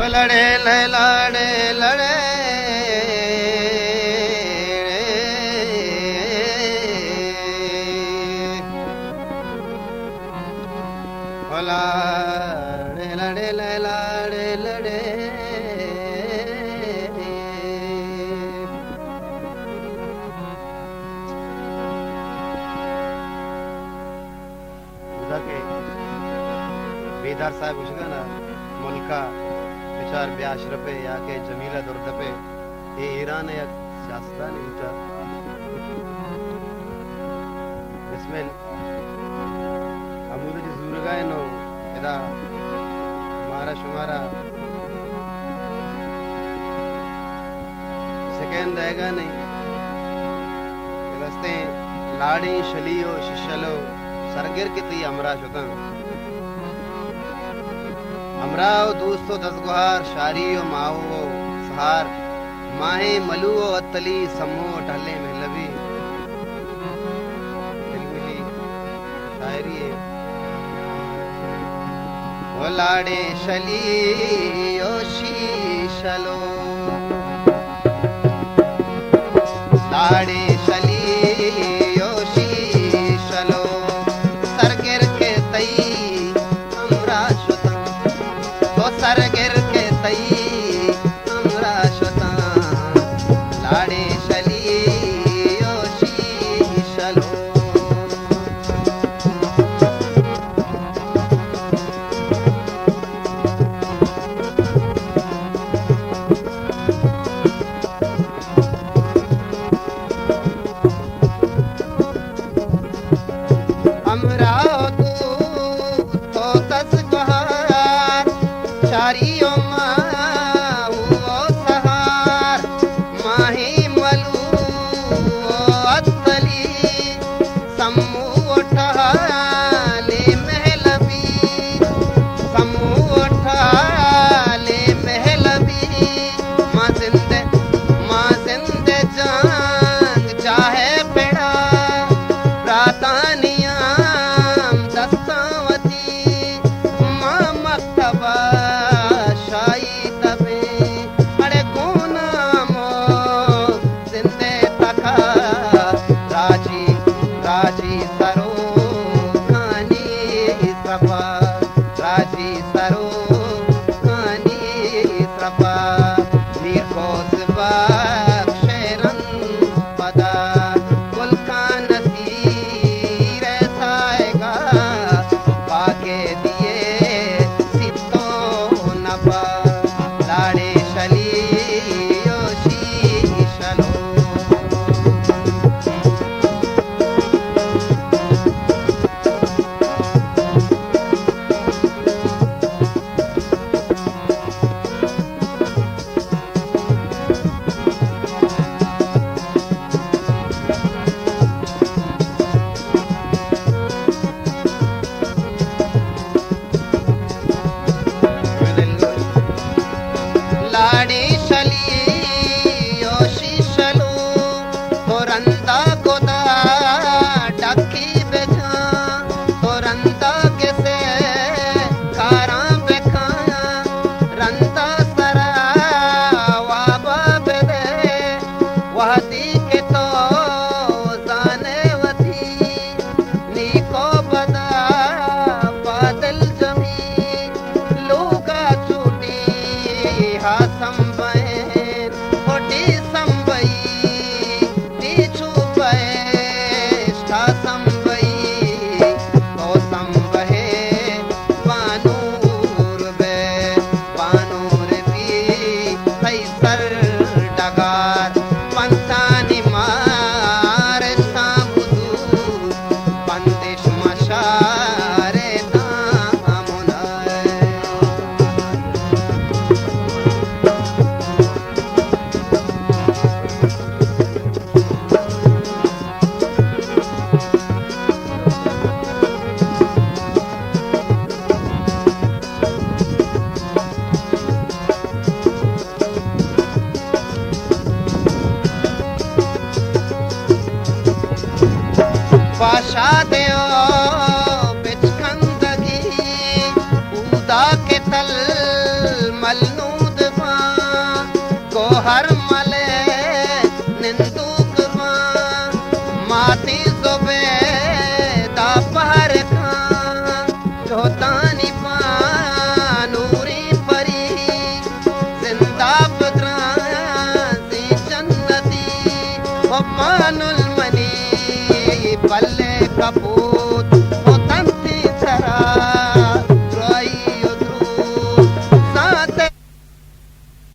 लड़े लड़े लड़े लड़े लड़े लड़े लड़े बेदार साहब उसका ना मुल्का विचार ब्याश रपे या के जमीला दुर्दपे ये ईरान या शास्त्रा नहीं होता इसमें अमूद जरूर गए नो इधर हमारा शुमारा सेकेंड रहेगा नहीं रस्ते लाड़ी शलियो शिशलो सरगिर कितनी अमरा शुतन अमराव दोस्तों दसगुहार शारियो माओ सहार माहे मलुओ अतली समो ढले में लबी बिल्कुल शायरी है वो लाड़े शलियो शीशलो लाड़े शलियो शीशलो सरगिर के तई अमरा सरगिर के तई अमरा शुता लाड़े शलियो शीशलो अमरा तो तस शारियो माओ सहार माही मलू अतली समू उठाले महलबी समू उठाले महलबी माँ जिंदे जांग चाहे पेड़ा रातानियाम दस्तावती माँ मक्तबा राजी सरो खानी सपा राजी सरो खानी सपा मीर कोसबा शेरन पदा गुलका नसीर साएगा पाके दिए सितो नबा लाड़े शलियो शीशलो लाड़ी शलियो शीशलो तोरंदा गोदा डकी बेजा तोरंदा कैसे कारा बेखा रंदा सरा वाबा बेदे वहदी के तो जाने वथी नीको बदा बादल जमी लोगा चूटी संबैन होटी संबई टीचू बैष्ठा संबई तो संबहे बानूर भी कैसर डगार पंतानी मार साबुदू बंदिश मशारे पाशा देओ बिचकंदगी उदा के तल मलनू बल्ले कपूर